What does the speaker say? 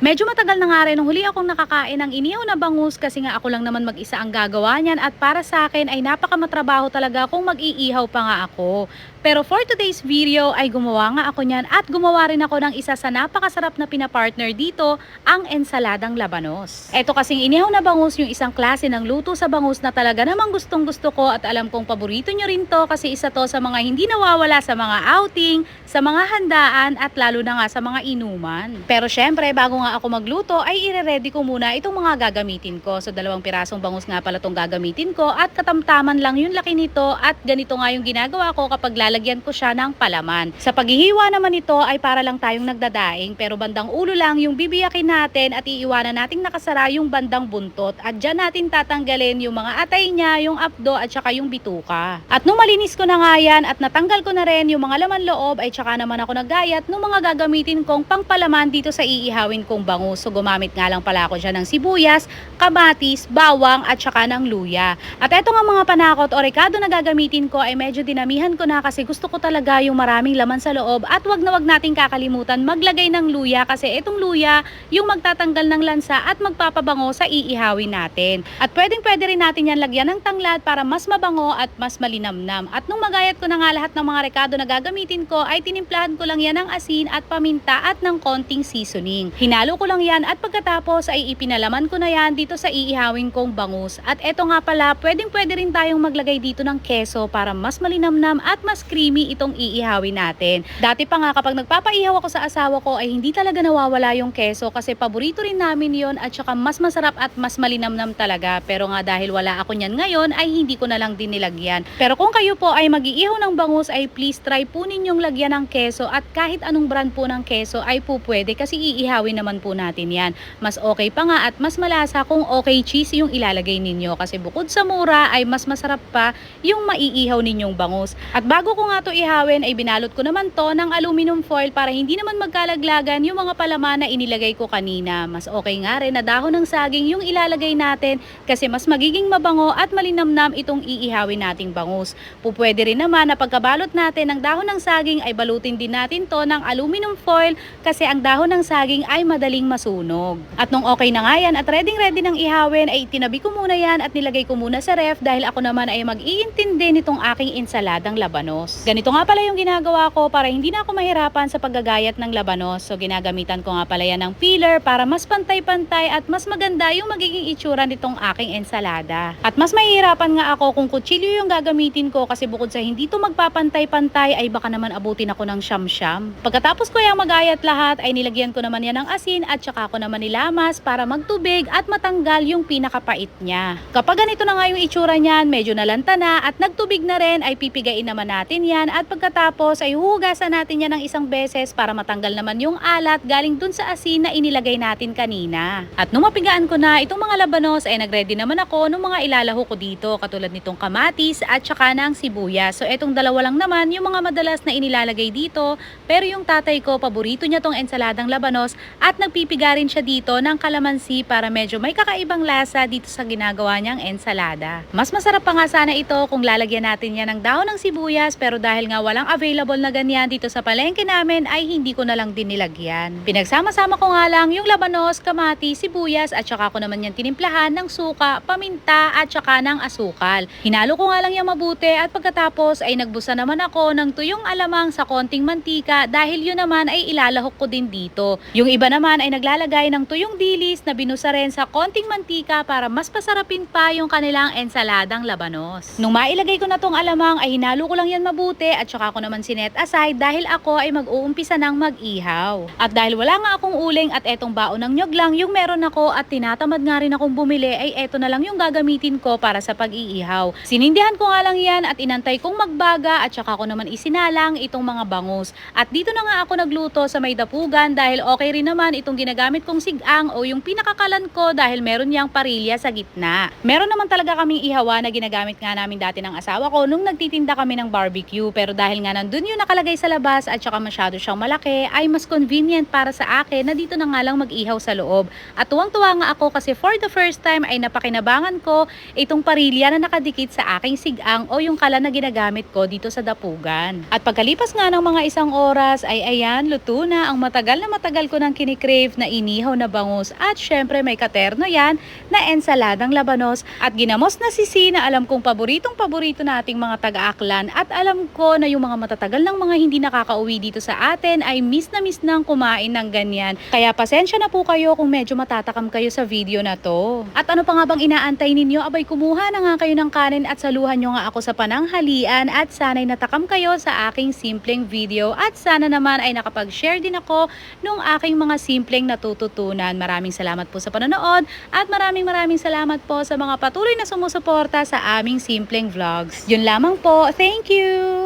Medyo matagal na nga rin nung huli akong nakakain ng inihaw na bangus kasi nga ako lang naman mag-isa ang gagawa niyan at para sa akin ay napakamatrabaho talaga kung mag-iihaw pa nga ako. Pero for today's video ay gumawa nga ako niyan at gumawa rin ako ng isa sa napakasarap na pinapartner dito, ang ensaladang labanos. Ito kasing inihaw na bangus yung isang klase ng luto sa bangus na talaga namang gustong gusto ko at alam kong paborito nyo rin to kasi isa to sa mga hindi nawawala sa mga outing, sa mga handaan at lalo na nga sa mga inuman. Pero syempre bago nga ako magluto ay ire-ready ko muna itong mga gagamitin ko. So 2 pirasong bangus nga pala itong gagamitin ko at katamtaman lang yung laki nito at ganito nga yung ginagawa ko kapag lalagyan ko siya ng palaman. Sa paghihiwa naman ito ay para lang tayong nagdadaing pero bandang ulo lang yung bibiyakin natin at iiwanan nating nakasara yung bandang buntot at dyan natin tatanggalin yung mga atay niya, yung apdo at saka yung bituka. At nung malinis ko na nga yan at natanggal ko na rin yung mga laman loob ay saka naman ako naggayat ng mga gagamitin kong pangpalaman dito sa iihawin kong bangus. So gumamit nga lang pala ako dyan ng sibuyas, kamatis, bawang at saka ng luya. At eto nga mga panakot o rekado na gagamitin ko ay medyo dinamihan ko na kasi gusto ko talaga yung maraming laman sa loob at wag na wag nating kakalimutan maglagay ng luya kasi itong luya yung magtatanggal ng lansa at magpapabango sa iihawin natin. At pwede rin natin yan lagyan ng tanglad para mas mabango at mas malinamnam. At nung magayat ko na nga lahat ng mga rekado na gagamitin ko ay tinimplahan ko lang yan ng asin at paminta at ng konting seasoning. Hinalo ko lang yan at pagkatapos ay ipinalaman ko na yan dito sa iihawin kong bangus. At eto nga pala, pwede rin tayong maglagay dito ng keso para mas malinamnam at mas creamy itong iihawin natin. Dati pa nga kapag nagpapaihaw ako sa asawa ko ay hindi talaga nawawala yung keso kasi paborito rin namin yon at saka mas masarap at mas malinamnam talaga. Pero nga dahil wala ako niyan ngayon ay hindi ko na lang din nilagyan. Pero kung kayo po ay mag-iihaw ng bangus ay please try po ninyong lagyan ng keso at kahit anong brand po ng keso ay po pwede kasi iihawin naman po natin yan. Mas okay pa nga at mas malasa kung okay cheese yung ilalagay ninyo kasi bukod sa mura ay mas masarap pa yung maiihaw ninyong bangus. At bago ko nga to ihawin ay binalot ko naman to ng aluminum foil para hindi naman magkalaglagan yung mga palaman na inilagay ko kanina. Mas okay nga rin na dahon ng saging yung ilalagay natin kasi mas magiging mabango at malinamnam itong iihawin nating bangus. Pupwede rin naman na pagkabalot natin ng dahon ng saging ay balutin din natin to ng aluminum foil kasi ang dahon ng saging ay madaling masunog. At nung okay na nga yan at ready ng ihawin ay tinabi ko muna yan at nilagay ko muna sa ref dahil ako naman ay mag-iintindi nitong aking ensaladang labanos. Ganito nga pala yung ginagawa ko para hindi na ako mahirapan sa paggagayat ng labanos. So ginagamitan ko nga pala yan ng peeler para mas pantay-pantay at mas maganda yung magiging itsura nitong aking ensalada. At mas mahihirapan nga ako kung kutsilyo yung gagamitin ko kasi bukod sa hindi to magpapantay-pantay ay baka naman abutin ako ng siyam-siyam. Pagkatapos ko yung magayat lahat ay nilagyan ko naman yan ng asin at saka ko naman nilamas para magtubig at matanggal yung pinakapait niya. Kapag ganito na nga yung itsura niyan, medyo nalanta na at nagtubig na rin ay pipigain naman natin yan at pagkatapos ay huhugasan natin yan ng isang beses para matanggal naman yung alat galing dun sa asin na inilagay natin kanina. At nung mapigaan ko na itong mga labanos ay nagready naman ako ng mga ilalaho ko dito katulad nitong kamatis at saka ng sibuyas. So etong dalawa lang naman yung mga madalas na inilalagay dito pero yung tatay ko paborito niya tong ensaladang labanos at nagpipiga rin siya dito ng kalamansi para medyo may kakaibang lasa dito sa ginagawa niyang ensalada. Mas masarap pa nga sana ito kung lalagyan natin yan ng dahon ng sibuyas pero dahil nga walang available na ganyan dito sa palengke namin ay hindi ko na lang din nilagyan. Pinagsama-sama ko nga lang yung labanos, kamatis, sibuyas at saka ko naman yan tinimplahan ng suka, paminta at saka ng asukal. Hinalo ko nga lang yung mabuti at pagkatapos ay nagbusa naman ako ng tuyong alamang sa konting mantika dahil yun naman ay ilalahok ko din dito. Yung iba naman ay naglalagay ng tuyong dilis na binusa rin sa konting mantika para mas pasarapin pa yung kanilang ensaladang labanos. Nung mailagay ko na tong alamang ay hinalo ko lang yan mabuti at saka ko naman sinet aside dahil ako ay mag-uumpisa ng mag-ihaw. At dahil wala nga akong uling at etong baon ng nyog lang yung meron ako at tinatamad nga rin akong bumili ay eto na lang yung gagamitin ko para sa pag-iihaw. Sinindihan ko nga lang yan at inantay kong magbaga at saka ko naman isinalang itong mga bangus. At dito na nga ako nagluto sa may dapugan dahil okay rin naman itong ginagamit kong sigang o yung pinakakalan ko dahil meron niyang parilya sa gitna. Meron naman talaga kaming ihawa na ginagamit nga namin dati ng asawa ko nung nagtitinda kami ng barbecue pero dahil nga nandun yung nakalagay sa labas at saka masyado siyang malaki ay mas convenient para sa akin na dito na nga lang mag-ihaw sa loob. At tuwang-tuwa nga ako kasi for the first time ay napakinabangan ko itong parilya na nakadikit sa aking sigang o yung kalan na ginagamit ko dito sa dapugan. At pagkalipas nga ng mga isang oras ay ayan, luto na ang matagal ko nang kinikreate crave na inihaw na bangus at syempre may katerno yan na ensaladang labanos at ginamos na sisi na alam kong paboritong-paborito nating mga taga-Aklan at alam ko na yung mga matatagal ng mga hindi nakakauwi dito sa atin ay miss na miss nang kumain ng ganyan. Kaya pasensya na po kayo kung medyo matatakam kayo sa video na to. At ano pa nga bang inaantay ninyo? Abay kumuha na nga kayo ng kanin at saluhan nyo nga ako sa pananghalian at sana'y natakam kayo sa aking simpleng video at sana naman ay nakapag-share din ako nung aking mga simpleng natututunan. Maraming salamat po sa panonood at maraming salamat po sa mga patuloy na sumusuporta sa aming simpleng vlogs. Yun lamang po. Thank you!